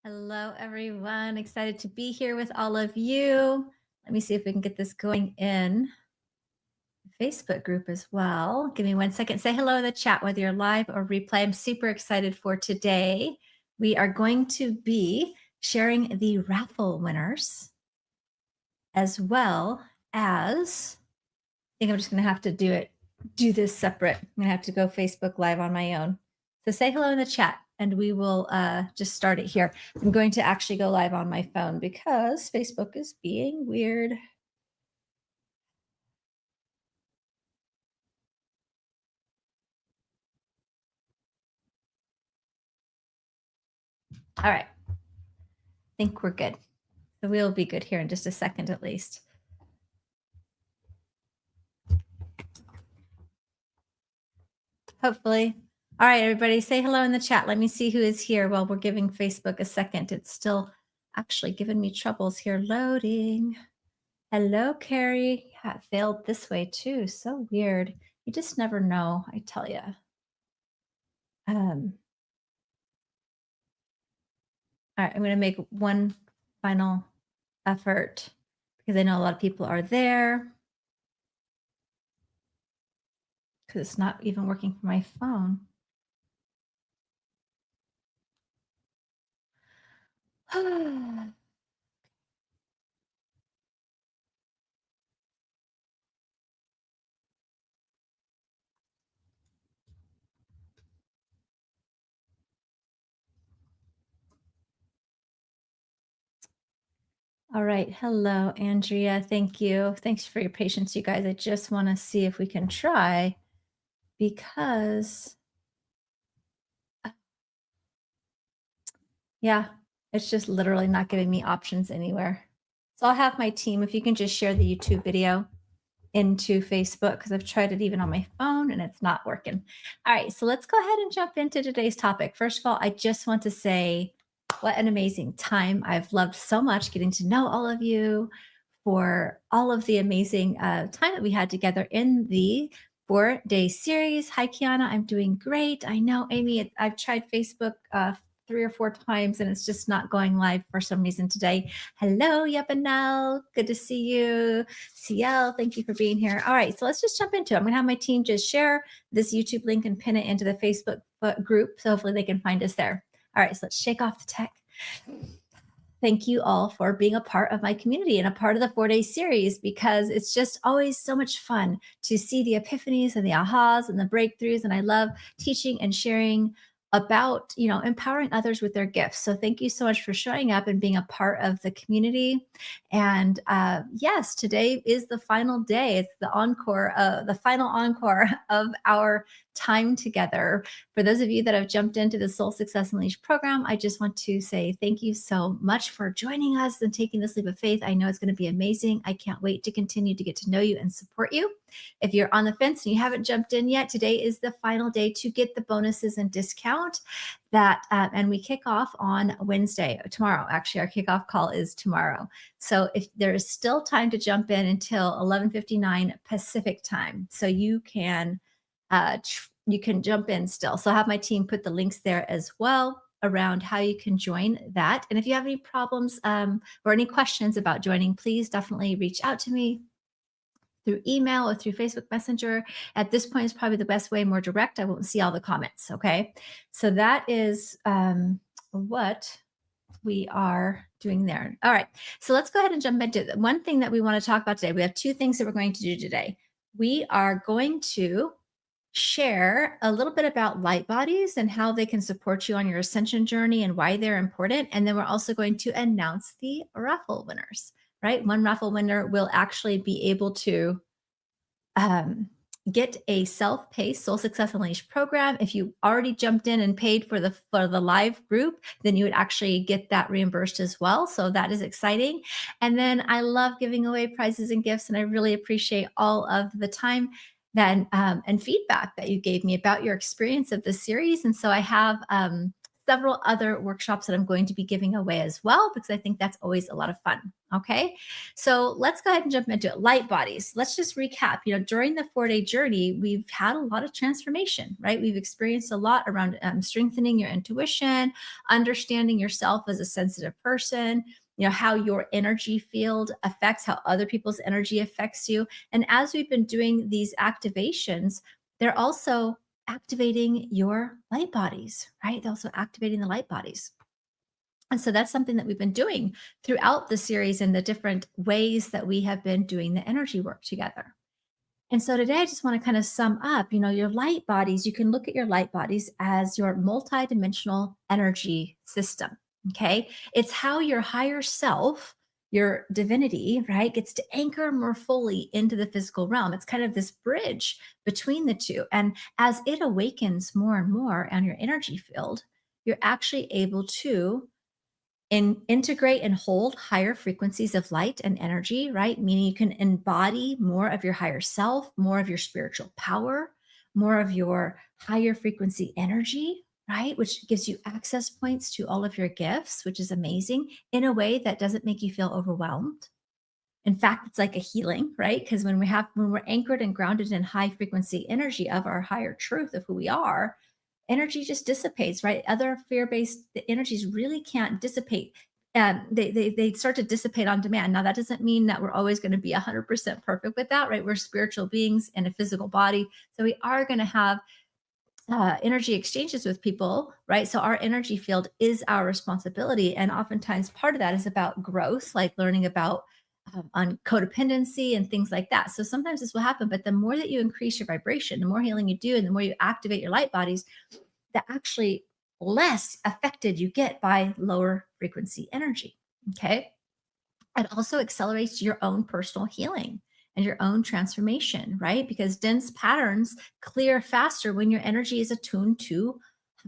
Hello, everyone. Excited to be here with all of you. Let me see if we can get this going in the Facebook group as well. Give me 1 second. Say hello in the chat, whether you're live or replay. I'm super excited for today. We are going to be sharing the raffle winners as well as, I think I'm just going to have to do this separate. I'm going to have to go Facebook Live on my own. So say hello in the chat and we will just start it here. I'm going to actually go live on my phone because Facebook is being weird. All right. I think we're good. So we'll be good here in just a second at least. Hopefully. All right, everybody, say hello in the chat. Let me see who is here while we're giving Facebook a second. It's still actually giving me troubles here loading. Hello, Carrie. Yeah, it failed this way too. So weird. You just never know, I tell you. All right, I'm going to make one final effort because I know a lot of people are there because it's not even working for my phone. All right. Hello, Andrea. Thank you. Thanks for your patience, you guys. I just want to see if we can try because, yeah, it's just literally not giving me options anywhere. So I'll have my team, if you can just share the YouTube video into Facebook because I've tried it even on my phone and it's not working. All right, so let's go ahead and jump into today's topic. First of all, I just want to say what an amazing time. I've loved so much getting to know all of you, for all of the amazing time that we had together in the 4-day series. Hi, Kiana. I'm doing great. I know, Amy, I've tried Facebook 3 or 4 times and it's just not going live for some reason today. Hello, Yepanel. Good to see you. CL, thank you for being here. All right, so let's just jump into it. I'm going to have my team just share this YouTube link and pin it into the Facebook group. So hopefully they can find us there. All right, so let's shake off the tech. Thank you all for being a part of my community and a part of the 4-day series, because it's just always so much fun to see the epiphanies and the ahas and the breakthroughs. And I love teaching and sharing about, empowering others with their gifts. So thank you so much for showing up and being a part of the community. And yes, today is the final day. It's the final encore of our time together. For those of you that have jumped into the Soul Success Unleashed program, I just want to say thank you so much for joining us and taking this leap of faith. I know it's going to be amazing. I can't wait to continue to get to know you and support you. If you're on the fence and you haven't jumped in yet, today is the final day to get the bonuses and discount and we kick off on Wednesday, tomorrow. Actually, our kickoff call is tomorrow. So if there is still time to jump in until 11:59 Pacific time, so you can jump in still. So I'll have my team put the links there as well around how you can join that. And if you have any problems or any questions about joining, please definitely reach out to me through email or through Facebook Messenger. At this point, it's probably the best way, more direct. I won't see all the comments, okay? So that is what we are doing there. All right, so let's go ahead and jump into it. One thing that we want to talk about today, we have 2 things that we're going to do today. We are going to share a little bit about light bodies and how they can support you on your ascension journey and why they're important. And then we're also going to announce the raffle winners, right? One raffle winner will actually be able to get a self-paced Soul Success Unleashed program. If you already jumped in and paid for the live group, then you would actually get that reimbursed as well. So that is exciting. And then I love giving away prizes and gifts, and I really appreciate all of the time and feedback that you gave me about your experience of this series. And so I have several other workshops that I'm going to be giving away as well, because I think that's always a lot of fun. Okay. So let's go ahead and jump into it. Light bodies. Let's just recap. During the 4-day journey, we've had a lot of transformation, right? We've experienced a lot around strengthening your intuition, understanding yourself as a sensitive person, how your energy field affects how other people's energy affects you. And as we've been doing these activations, they're also activating your light bodies, right? They're also activating the light bodies. And so that's something that we've been doing throughout the series and the different ways that we have been doing the energy work together. And so today I just want to kind of sum up, your light bodies. You can look at your light bodies as your multidimensional energy system. Okay. It's how your higher self, your divinity, right, gets to anchor more fully into the physical realm. It's kind of this bridge between the two. And as it awakens more and more on your energy field, you're actually able to integrate and hold higher frequencies of light and energy, right? Meaning you can embody more of your higher self, more of your spiritual power, more of your higher frequency energy, right? Which gives you access points to all of your gifts, which is amazing in a way that doesn't make you feel overwhelmed. In fact, it's like a healing, right? Because when we're anchored and grounded in high frequency energy of our higher truth of who we are, energy just dissipates, right? Other fear-based energies really can't dissipate. They start to dissipate on demand. Now, that doesn't mean that we're always going to be 100% perfect with that, right? We're spiritual beings in a physical body. So we are going to have energy exchanges with people, right? So our energy field is our responsibility. And oftentimes part of that is about growth, like learning about on codependency and things like that. So sometimes this will happen, but the more that you increase your vibration, the more healing you do, and the more you activate your light bodies, the actually less affected you get by lower frequency energy. Okay. It also accelerates your own personal healing and your own transformation, right? Because dense patterns clear faster when your energy is attuned to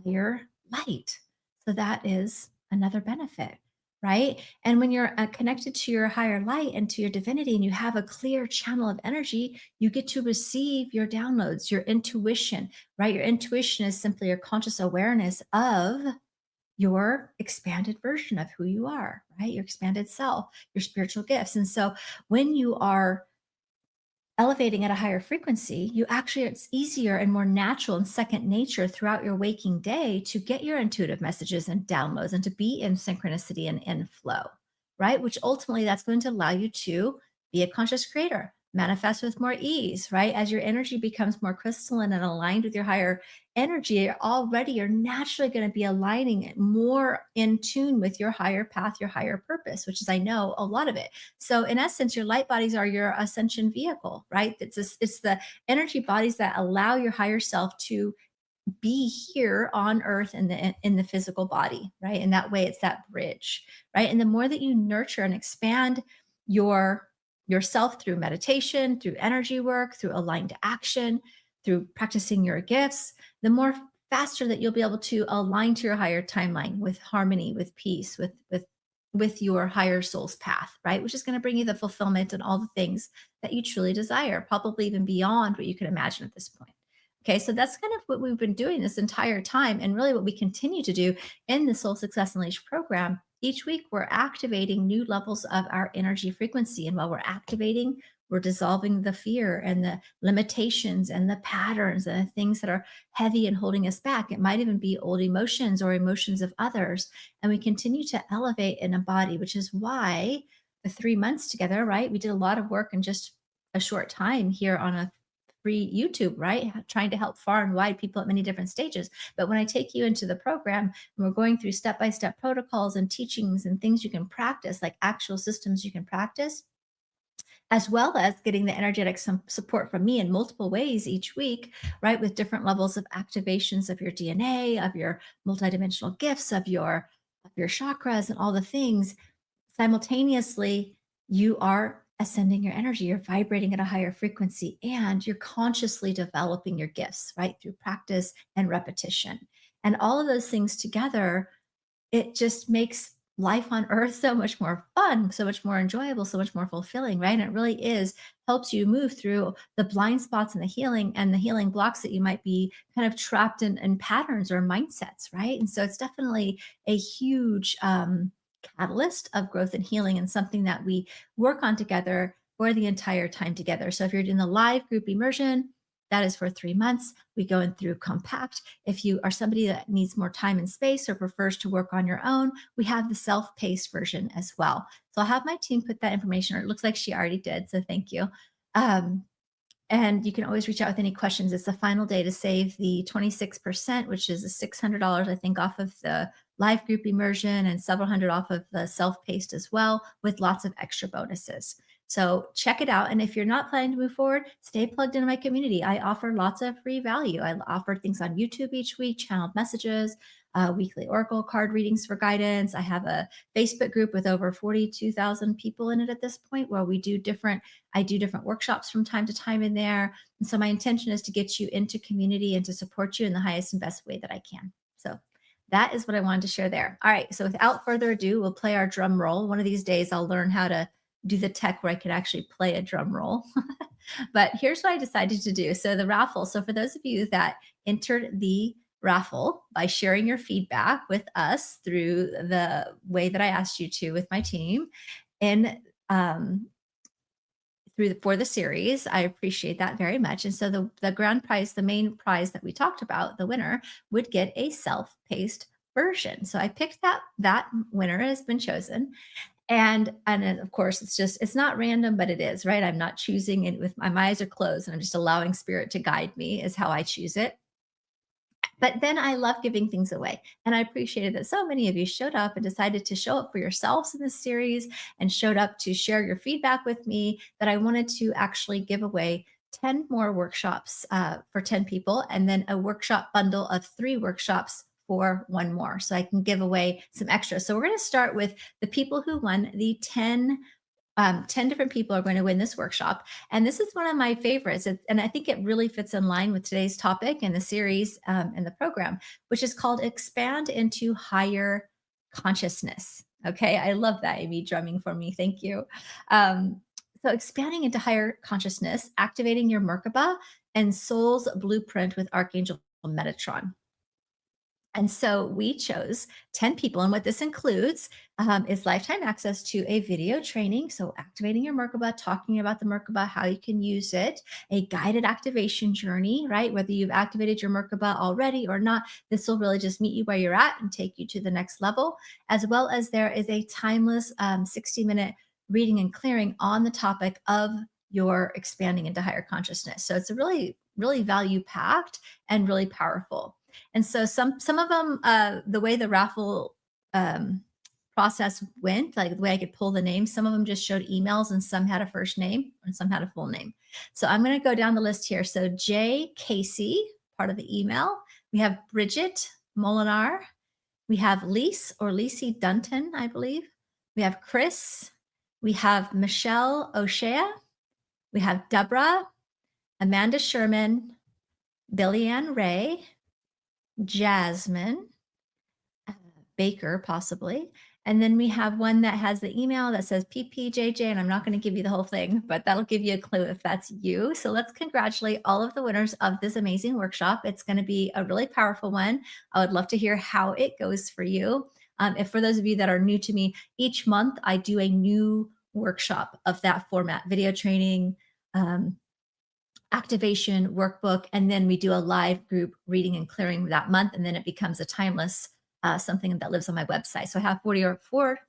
higher light. So that is another benefit, right? And when you're connected to your higher light and to your divinity and you have a clear channel of energy, you get to receive your downloads, your intuition, right? Your intuition is simply your conscious awareness of your expanded version of who you are, right? Your expanded self, your spiritual gifts. And so when you are elevating at a higher frequency, it's easier and more natural and second nature throughout your waking day to get your intuitive messages and downloads and to be in synchronicity and in flow, right? Which ultimately that's going to allow you to be a conscious creator, manifest with more ease, right? As your energy becomes more crystalline and aligned with your higher energy, you're naturally going to be aligning it more in tune with your higher path, your higher purpose, which is, I know, a lot of it. So in essence, your light bodies are your ascension vehicle, right? It's the energy bodies that allow your higher self to be here on earth in the physical body, right? And that way it's that bridge, right? And the more that you nurture and expand your yourself through meditation, through energy work, through aligned action, through practicing your gifts, the more faster that you'll be able to align to your higher timeline with harmony, with peace, with your higher soul's path, right? Which is going to bring you the fulfillment and all the things that you truly desire, probably even beyond what you can imagine at this point. Okay, so that's kind of what we've been doing this entire time, and really what we continue to do in the Soul Success Unleashed program. Each week, we're activating new levels of our energy frequency. And while we're activating, we're dissolving the fear and the limitations and the patterns and the things that are heavy and holding us back. It might even be old emotions or emotions of others. And we continue to elevate and embody, which is why the 3 months together, right? We did a lot of work in just a short time here on a free YouTube, right? Trying to help far and wide people at many different stages. But when I take you into the program and we're going through step by step protocols and teachings and things you can practice, like actual systems you can practice, as well as getting the energetic support from me in multiple ways each week, right? With different levels of activations of your DNA, of your multidimensional gifts, of your chakras and all the things simultaneously, you are ascending your energy, you're vibrating at a higher frequency, and you're consciously developing your gifts, right? Through practice and repetition. And all of those things together, it just makes life on earth so much more fun, so much more enjoyable, so much more fulfilling, right? And it really is helps you move through the blind spots and the healing blocks that you might be kind of trapped in patterns or mindsets, right? And so it's definitely a huge catalyst of growth and healing, and something that we work on together for the entire time together. So if you're in the live group immersion, that is for 3 months. We go in through compact. If you are somebody that needs more time and space or prefers to work on your own, we have the self-paced version as well. So I'll have my team put that information, or it looks like she already did. So thank you. Um, and you can always reach out with any questions. It's the final day to save the 26%, which is a $600, I think, off of the live group immersion, and several hundred off of the self-paced as well, with lots of extra bonuses. So check it out. And if you're not planning to move forward, stay plugged into my community. I offer lots of free value. I offer things on YouTube each week, channeled messages, weekly oracle card readings for guidance. I have a Facebook group with over 42,000 people in it at this point, where I do different workshops from time to time in there. And so my intention is to get you into community and to support you in the highest and best way that I can. So that is what I wanted to share there. All right. So without further ado, we'll play our drum roll. One of these days, I'll learn how to do the tech where I can actually play a drum roll. But here's what I decided to do. So the raffle. So for those of you that entered the raffle by sharing your feedback with us through the way that I asked you to with my team, and for the series. I appreciate that very much. And so the grand prize, the main prize that we talked about, the winner would get a self-paced version. So I picked that winner has been chosen. And then, of course, it's not random, but it is, right? I'm not choosing it with my eyes are closed, and I'm just allowing spirit to guide me is how I choose it. But then I love giving things away. And I appreciated that so many of you showed up and decided to show up for yourselves in this series, and showed up to share your feedback with me, that I wanted to actually give away 10 more workshops for 10 people, and then a workshop bundle of 3 workshops for one more. So I can give away some extra. So we're going to start with the people who won the 10 different people are going to win this workshop. And this is one of my favorites. And I think it really fits in line with today's topic and the series and the program, which is called Expand into Higher Consciousness. Okay. I love that, Amy, drumming for me. Thank you. So, expanding into higher consciousness, activating your Merkaba and soul's blueprint with Archangel Metatron. And so we chose 10 people. And what this includes is lifetime access to a video training. So, activating your Merkaba, talking about the Merkaba, how you can use it, a guided activation journey, right? Whether you've activated your Merkaba already or not, this will really just meet you where you're at and take you to the next level. As well as there is a timeless 60-minute reading and clearing on the topic of your expanding into higher consciousness. So, it's a really, really value packed and really powerful. And so some of them, the way the raffle process went, like the way I could pull the names, some of them just showed emails, and some had a first name and some had a full name. So I'm going to go down the list here. So Jay Casey, part of the email. We have Bridget Molinar. We have Lise or Lisi Dunton, I believe. We have Chris. We have Michelle O'Shea. We have Deborah, Amanda Sherman, Billy Ann Ray, Jasmine Baker, possibly. And then we have one that has the email that says PPJJ, and I'm not going to give you the whole thing, but that'll give you a clue if that's you. So let's congratulate all of the winners of this amazing workshop. It's going to be a really powerful one. I would love to hear how it goes for you. If for those of you that are new to me, each month I do a new workshop of that format, video training, activation workbook, and then we do a live group reading and clearing that month, and then it becomes a timeless something that lives on my website. So I have 44,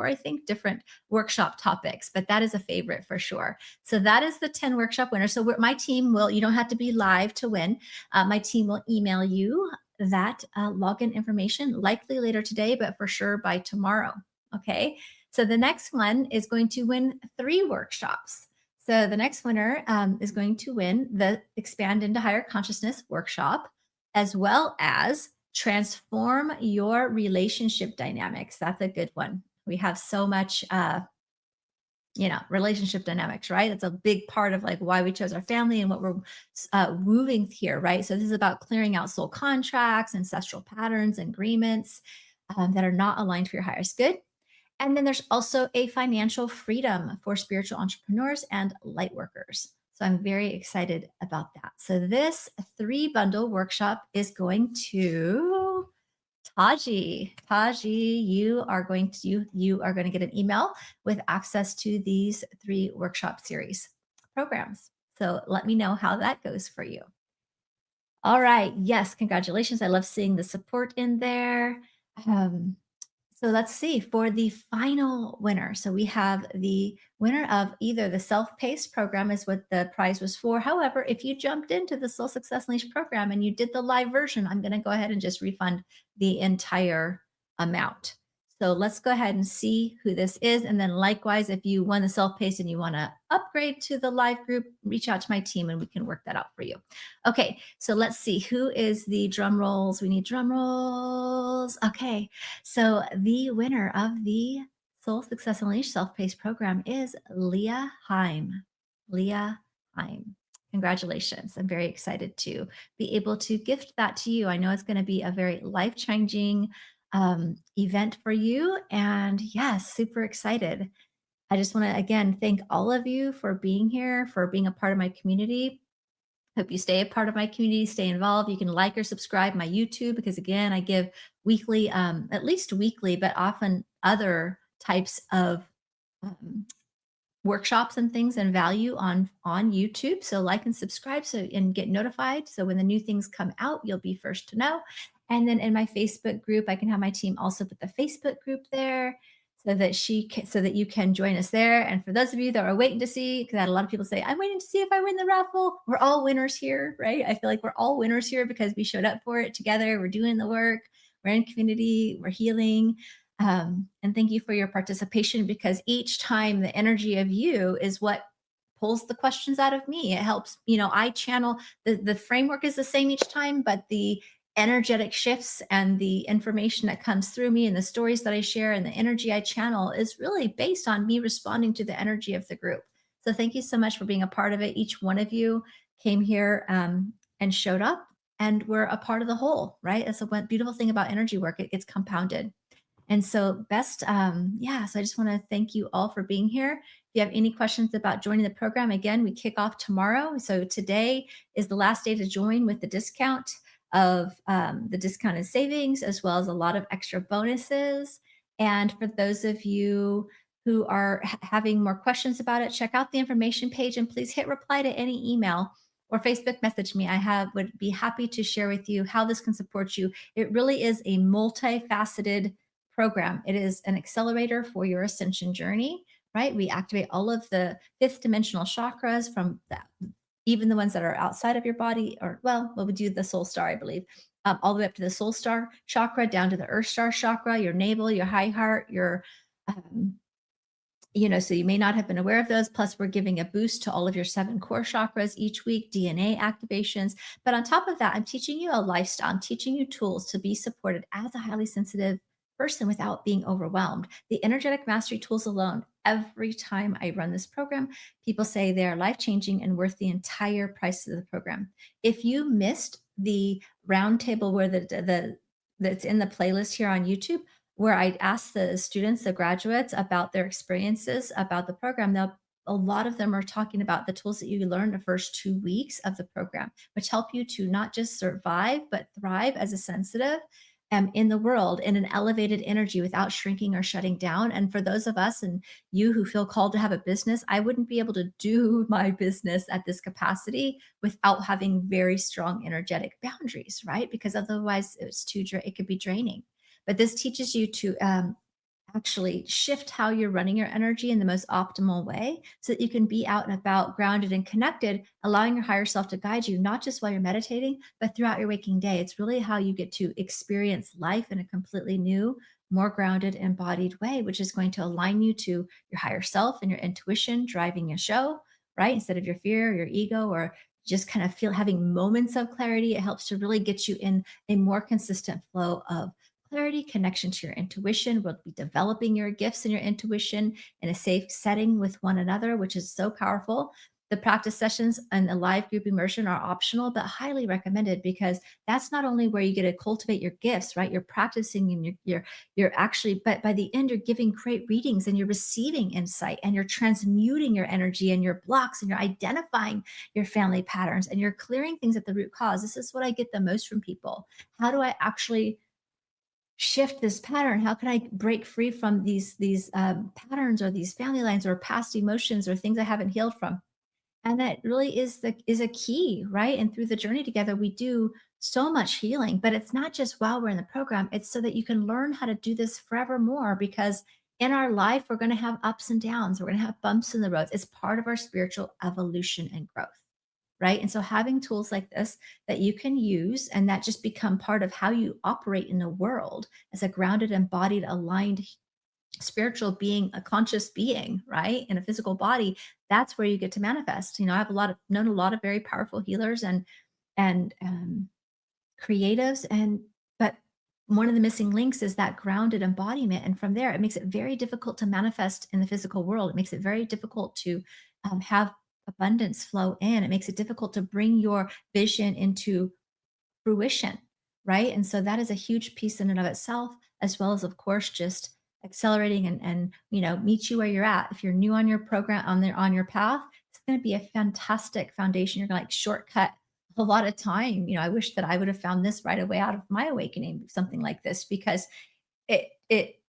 I think, different workshop topics, but that is a favorite for sure. So that is the 10 workshop winners. So my team will, you don't have to be live to win. My team will email you that login information, likely later today, but for sure by tomorrow. Okay. So the next one is going to win 3 workshops. So the next winner is going to win the Expand into Higher Consciousness workshop, as well as Transform Your Relationship Dynamics. That's a good one. We have so much, relationship dynamics, right? It's a big part of like why we chose our family and what we're moving here, right? So this is about clearing out soul contracts, ancestral patterns, and agreements that are not aligned for your highest good. And then there's also a financial freedom for spiritual entrepreneurs and light workers. So I'm very excited about that. So this 3 bundle workshop is going to Taji. Taji, you are going to get an email with access to these 3 workshop series programs. So let me know how that goes for you. All right. Yes, congratulations. I love seeing the support in there. Um, so let's see for the final winner. So we have the winner of either the self-paced program is what the prize was for. However, if you jumped into the Soul Success Unleashed program and you did the live version, I'm going to go ahead and just refund the entire amount. So let's go ahead and see who this is. And then likewise, if you won the self-paced and you want to upgrade to the live group, reach out to my team and we can work that out for you. Okay, so let's see who is the drum rolls. We need drum rolls. Okay, so the winner of the Soul Success Unleashed self-paced program is Leah Heim. Leah Heim. Congratulations. I'm very excited to be able to gift that to you. I know it's going to be a very life-changing event for you. And yes, super excited. I just want to again thank all of you for being here, for being a part of my community. Hope you stay a part of my community, stay involved. You can like or subscribe my YouTube because again, I give weekly, at least weekly, but often other types of um, workshops and things and value on YouTube. So like and subscribe so and get notified. So when the new things come out, you'll be first to know. And then in my Facebook group, I can have my team also put the Facebook group there so that you can join us there. And for those of you that are waiting to see, because I had a lot of people say, I'm waiting to see if I win the raffle. We're all winners here, right? I feel like we're all winners here because we showed up for it together. We're doing the work. We're in community. We're healing. And thank you for your participation because each time the energy of you is what pulls the questions out of me. It helps, I channel the framework is the same each time, but the energetic shifts and the information that comes through me and the stories that I share and the energy I channel is really based on me responding to the energy of the group. So thank you so much for being a part of it. Each one of you came here and showed up and we're a part of the whole, right? That's a beautiful thing about energy work. It gets compounded. And so so I just want to thank you all for being here. If you have any questions about joining the program, again, we kick off tomorrow. So today is the last day to join with the discount of the discounted savings, as well as a lot of extra bonuses. And for those of you who are having more questions about it, check out the information page and please hit reply to any email or Facebook message me. Would be happy to share with you how this can support you. It really is a multifaceted program. It is an accelerator for your ascension journey, right? We activate all of the fifth dimensional chakras from that, even the ones that are outside of your body, or we do the soul star, I believe, all the way up to the soul star chakra, down to the earth star chakra, your navel, your high heart, your um, so you may not have been aware of those. Plus, we're giving a boost to all of your 7 core chakras each week, DNA activations. But on top of that, I'm teaching you a lifestyle. I'm teaching you tools to be supported as a highly sensitive person without being overwhelmed. The energetic mastery tools alone, every time I run this program, people say they are life-changing and worth the entire price of the program. If you missed the roundtable where that's in the playlist here on YouTube, where I asked the students, the graduates, about their experiences about the program. Now, a lot of them are talking about the tools that you learn the first 2 weeks of the program, which help you to not just survive, but thrive as a sensitive in the world in an elevated energy without shrinking or shutting down. And for those of us and you who feel called to have a business, I wouldn't be able to do my business at this capacity without having very strong energetic boundaries, right? Because otherwise it could be draining. But this teaches you to actually shift how you're running your energy in the most optimal way so that you can be out and about, grounded and connected, allowing your higher self to guide you, not just while you're meditating, but throughout your waking day. It's really how you get to experience life in a completely new, more grounded, embodied way, which is going to align you to your higher self and your intuition driving your show, right? Instead of your fear, your ego, or just kind of having moments of clarity. It helps to really get you in a more consistent flow of clarity, connection to your intuition. We'll be developing your gifts and your intuition in a safe setting with one another, which is so powerful. The practice sessions and the live group immersion are optional, but highly recommended because that's not only where you get to cultivate your gifts, right? You're practicing and you're actually, but by the end, you're giving great readings and you're receiving insight and you're transmuting your energy and your blocks and you're identifying your family patterns and you're clearing things at the root cause. This is what I get the most from people. How do I actually shift this pattern? How can I break free from these patterns or these family lines or past emotions or things I haven't healed from? And that really is a key, right? And through the journey together, we do so much healing, but it's not just while we're in the program, it's so that you can learn how to do this forevermore because in our life, we're going to have ups and downs. We're going to have bumps in the roads. It's part of our spiritual evolution and growth, right? And so having tools like this that you can use and that just become part of how you operate in the world as a grounded, embodied, aligned spiritual being, a conscious being, right? In a physical body, that's where you get to manifest. I've known a lot of very powerful healers and creatives, but one of the missing links is that grounded embodiment. And from there, it makes it very difficult to manifest in the physical world. It makes it very difficult to have abundance flow in. It makes it difficult to bring your vision into fruition, right? And so that is a huge piece in and of itself, as well as, of course, just accelerating and meet you where you're at. If you're new on your program, on your path, it's going to be a fantastic foundation. You're going to like shortcut a lot of time. I wish that I would have found this right away out of my awakening, something like this, because it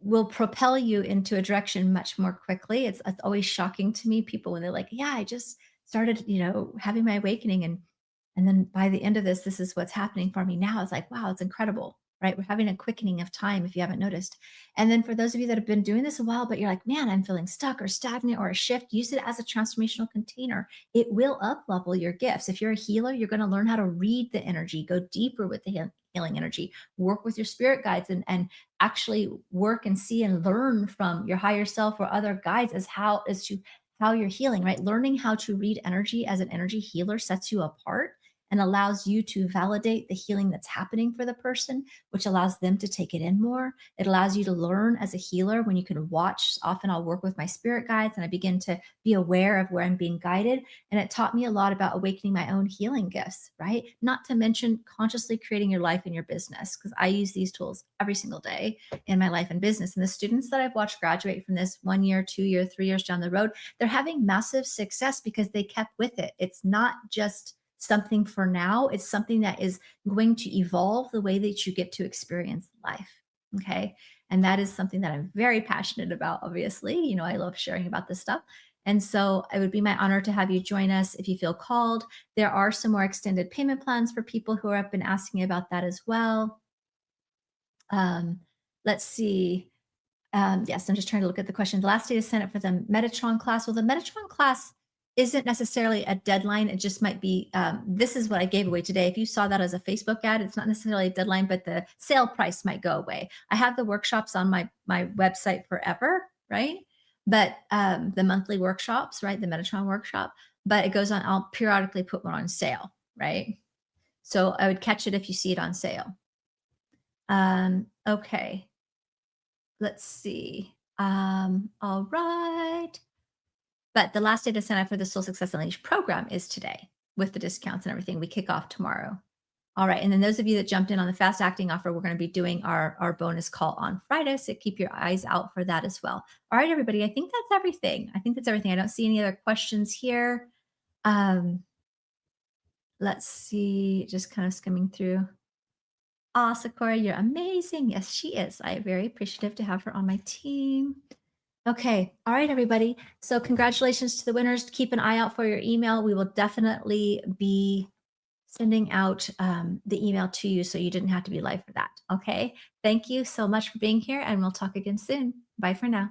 will propel you into a direction much more quickly. It's always shocking to me, people when they're like, yeah, I just started, having my awakening and then by the end of this is what's happening for me now. It's like, wow, it's incredible, right? We're having a quickening of time if you haven't noticed. And then for those of you that have been doing this a while, but you're like, man, I'm feeling stuck or stagnant or a shift, use it as a transformational container. It will up level your gifts. If you're a healer, you're going to learn how to read the energy, go deeper with the healing energy, work with your spirit guides and actually work and see and learn from your higher self or other guides as to how you're healing, right? Learning how to read energy as an energy healer sets you apart and allows you to validate the healing that's happening for the person, which allows them to take it in more. It allows you to learn as a healer when you can watch. Often I'll work with my spirit guides and I begin to be aware of where I'm being guided. And it taught me a lot about awakening my own healing gifts, right? Not to mention consciously creating your life and your business, because I use these tools every single day in my life and business. And the students that I've watched graduate from this 1 year, 2 year, 3 years down the road, they're having massive success because they kept with it. It's not just something for now, it's something that is going to evolve the way that you get to experience life. Okay. And that is something that I'm very passionate about, obviously. I love sharing about this stuff. And so it would be my honor to have you join us if you feel called. There are some more extended payment plans for people who have been asking about that as well. Let's see. Yes, I'm just trying to look at the question. The last day to sign up for the Metatron class. Well, the Metatron class isn't necessarily a deadline. It just might be, this is what I gave away today. If you saw that as a Facebook ad, it's not necessarily a deadline, but the sale price might go away. I have the workshops on my website forever, right? But the monthly workshops, right? The Metatron workshop, but it goes on, I'll periodically put one on sale, right? So I would catch it if you see it on sale. Okay. Let's see. All right. But the last day to sign up for the Soul Success Unleashed program is today with the discounts and everything. We kick off tomorrow. All right. And then those of you that jumped in on the fast acting offer, we're going to be doing our bonus call on Friday. So keep your eyes out for that as well. All right, everybody. I think that's everything. I don't see any other questions here. Let's see. Just kind of skimming through. Ah, Sakura, you're amazing. Yes, she is. I am very appreciative to have her on my team. Okay. All right, everybody. So congratulations to the winners. Keep an eye out for your email. We will definitely be sending out the email to you so you didn't have to be live for that. Okay. Thank you so much for being here and we'll talk again soon. Bye for now.